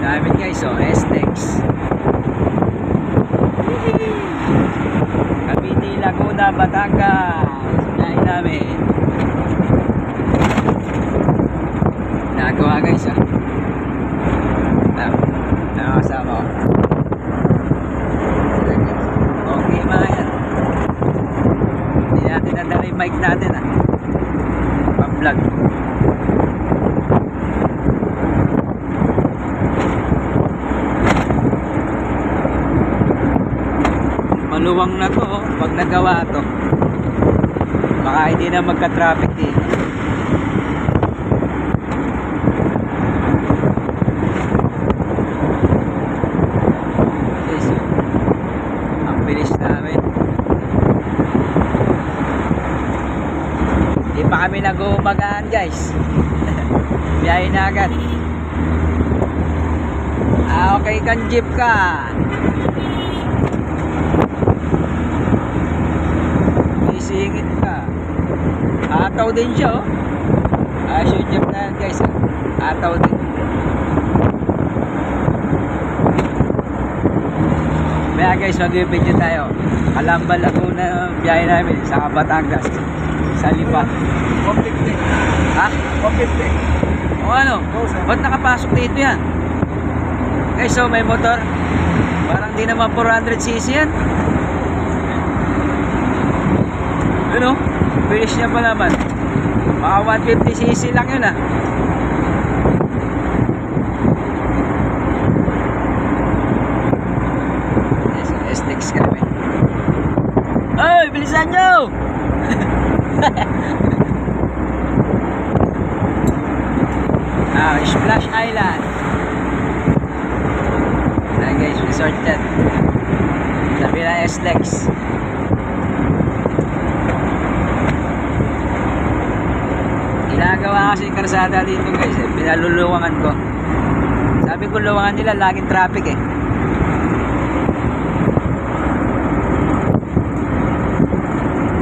namin guys, oh, STEX. Cavite, Laguna, Batangas. Biyahe namin. Nagawa guys, ah. Ano kasama ko? Okay mga yan. Hindi natin nadala yung mic natin, ah. Pang-vlog. Maluwang na to, oh, pag nagawa to. Baka hindi na magka-traffic dito. Ang bilis namin. Hindi pa kami nag-uumagaan guys. Biyahe na agad. Okay kan jeep ka. Isingit ka. Ataw din siya, oh. Ayos yung jeep na yan guys, ah. Ataw din. Kaya guys, mag-video tayo. Calamba, Laguna, biyahe namin sa Batangas, sa Lipa. 150. Ha? 150. O ano? Ba't nakapasok dito yan? Guys, so may motor. Parang di naman 400cc yan. Ano? Finish niya pa naman. Mga 150cc lang yun, ah. STEX kami. Ay, bilisan nyo! Splash Island. Ayan guys, resort yan. Sabi na STEX. Ginagawa kasi yung karsada dito guys, eh. Pinaluluwangan ko. Sabi ko luwangan nila, laging traffic eh.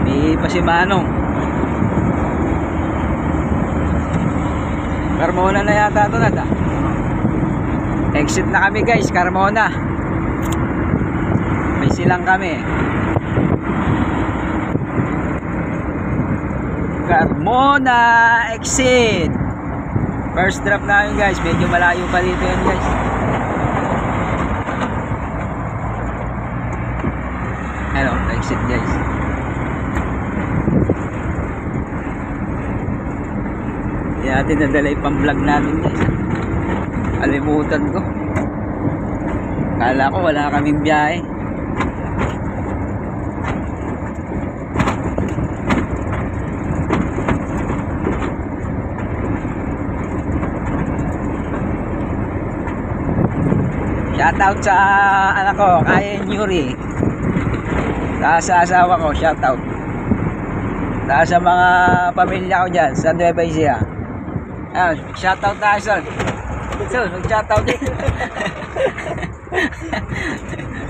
May pa si Manong. Carmona na yata ito na. Exit na kami guys, Carmona. May silang kami. Carmona exit. First drop namin guys, medyo malayo pa dito yan guys. Hello, exit guys. Hindi natin nadala yung pang-vlog natin guys. Kalimutan ko. Kala ko wala kaming biyahe. Shoutout sa anak ko, Kaya Yuri. Sa asawa ko, shoutout. Sa mga pamilya ko dyan, sa Nueva Ecija. Shoutout tayo, son. So, mag-shoutout din.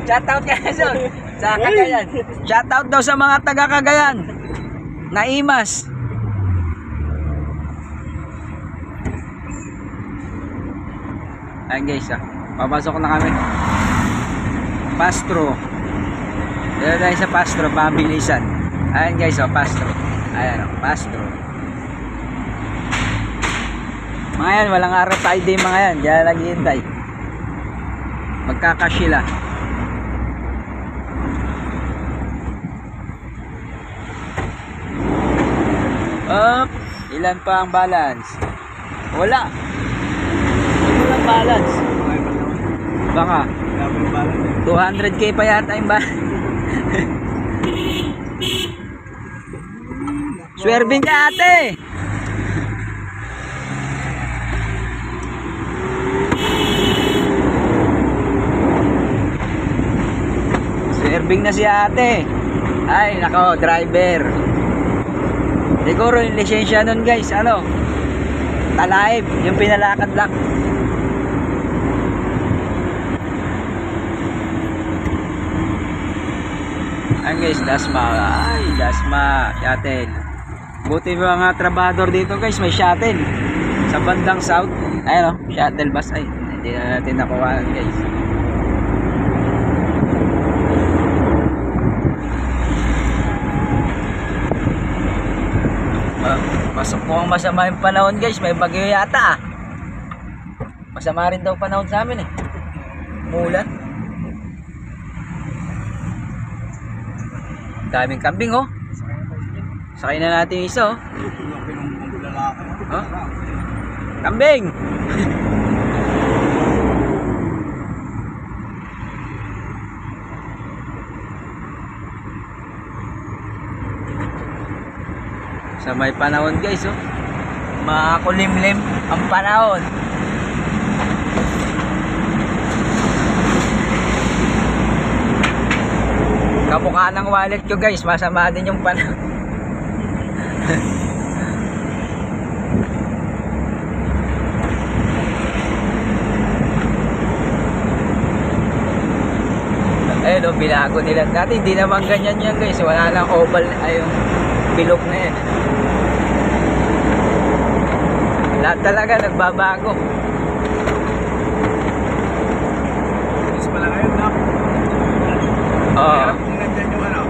Shoutout kaya, son. Sa Cagayan. Shoutout daw sa mga taga Cagayan. Naimas. Ayan guys, ah. Papasok na kami. Pastro. Dito tayo sa Pastro, pabilisan. Ayan guys, oh, Pastro. Ayan, oh, Pastro. Mga yan, walang araw tayo din mga yan. Diyan naghihintay. Magkakasila. Up. Ilan pa ang balance? Wala. Walang balance. Baka 200k pa yata yung ba? Swerving ka ate. Swerving na si ate. Ay nako, driver. Siguro yung lisensya nun guys, ano, Talive, yung pinalakad lang. Ayan guys, Dasma. Ay, Dasma, shuttle. Buti mga trabador dito guys, may shuttle sa bandang south. Ayan o, Shuttle bus ay hindi na natin nakuha guys. Pasok po ang masama yung panahon guys, may bagyo yata ah. Masama rin daw panahon sa amin eh. Mulan. Daming kambing oh. Sakay na natin yung isa oh. Huh? Kambing! Sa may panahon guys oh. Makakulimlim ang panahon. Kamukha ng wallet ko guys, masama din yung panahon. Ayun o, binago nila. Dati hindi naman ganyan yan guys. Wala lang oval, ayun, bilog na yan. Lahat talaga nagbabago. Is pala ngayon na. Oo. Nandyan yung ano.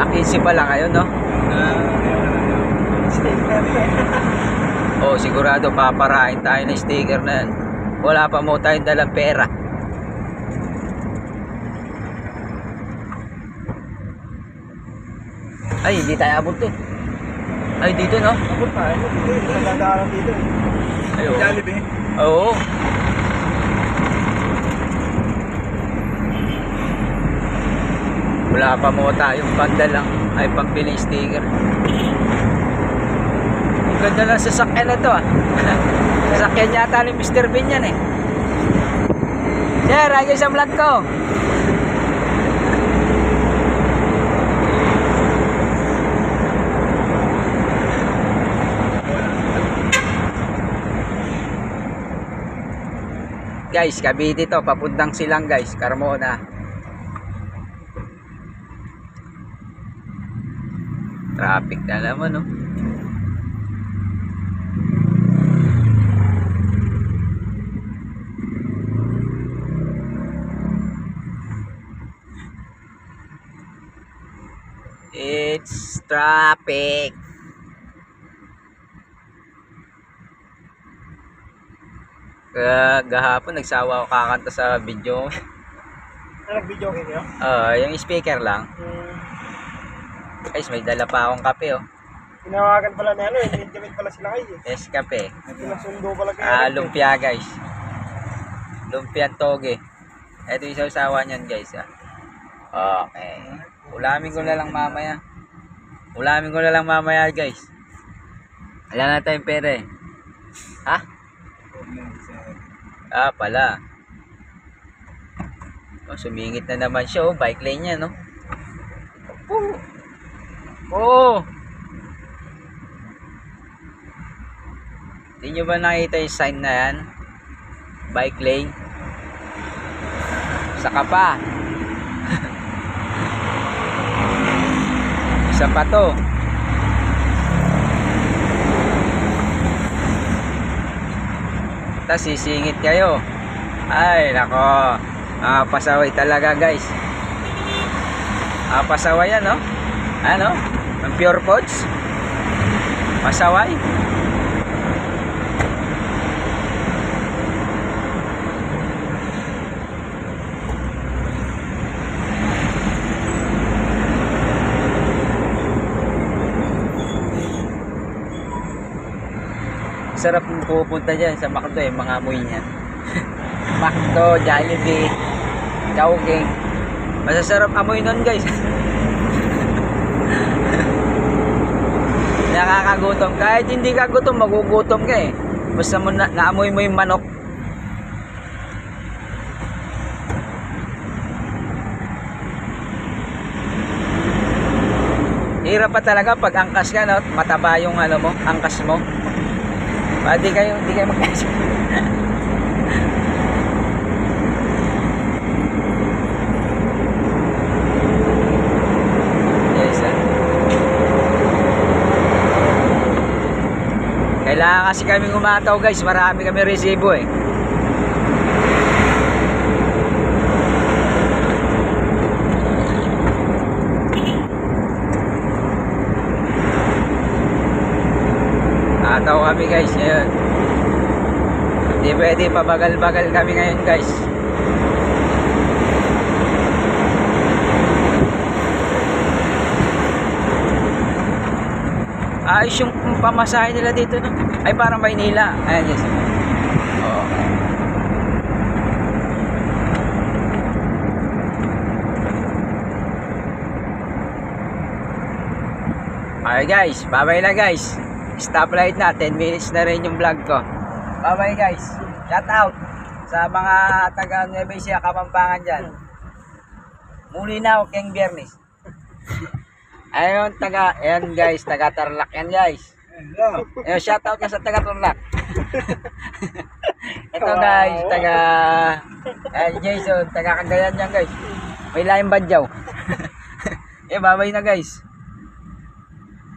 Akinsi pa lang ngayon no? Oo, sigurado paparahin tayo ng sticker na yan. Wala pa mo tayong dalang pera. Ay, hindi tayo abot eh. Ay, dito no? Abot tayo. Dito. Nagdadaanan dito. Ay, oo. Jollibee. Oo. Wala pa mo tayong pandalang ay pambili sticker. Ang ganda lang sasakyan na to ah. Sasakyan yata ni Mr. Bean yan eh. Sir, ay sa vlog ko. Guys, Cavite to, papuntang Silang guys, Carmona. Traffic na naman no. It's traffic. Gahapon nagsawa ako kakanta sa video. Nag-video kayo? Yung speaker lang. Guys, may dala pa akong kape oh. Tinawagan pala na ano eh. Intimate pala sila kayo eh. Yes, kape. Pinasundo pala kayo. Lumpia guys. Lumpia toge. Ito yung sasawa niyan guys ah. Okay. Ulamin ko na lang mamaya. Ulamin ko na lang mamaya guys. Wala na tayong pera eh. Ha? Ah, pala. Oh, sumingit na naman siya oh. Bike lane niya no. Oh. Hindi nyo ba nakita yung sign na yan? Bike lane. Saka pa. Isa pa to. Tapos sisingit kayo. Ay nako, pasaway talaga guys. Pasaway yan no. Ano? Ang pure pods. Pasaway. Sarap pupunta dyan sa McDo eh, mga amoy niyan. McDo, Jollibee, Chowking. Masasarap amoy nun guys. Nakakagutom. Kahit hindi ka gutom, magugutom ka eh. Basta mo naamoy mo yung manok. Hirap pa talaga pag angkas ka no, mataba yung ano mo, angkas mo. Hindi kayo magkasya. Yes, Kailangan kasi kami umataw guys, marami kami resibo eh. Ataw kami guys, ayun. Hindi pwede, pabagal-bagal kami ngayon guys. Ayos yung pamasahe nila dito, no? Ay, parang Maynila. Ayan, yes. Oo. Okay guys, bye-bye na guys. Stoplight na, 10 minutes na rin yung vlog ko. Bye-bye guys. Shout out sa mga taga Nueva Ecija, Kapampangan dyan. Muli na ako keng Biyernes. Ayun, ayan guys, taga Tarlac yan guys. Ayun, shout out ka sa taga Tarlac. Ito guys, Jason, taga Cagayan yan guys. May laing badyaw. Eh, bye-bye na guys.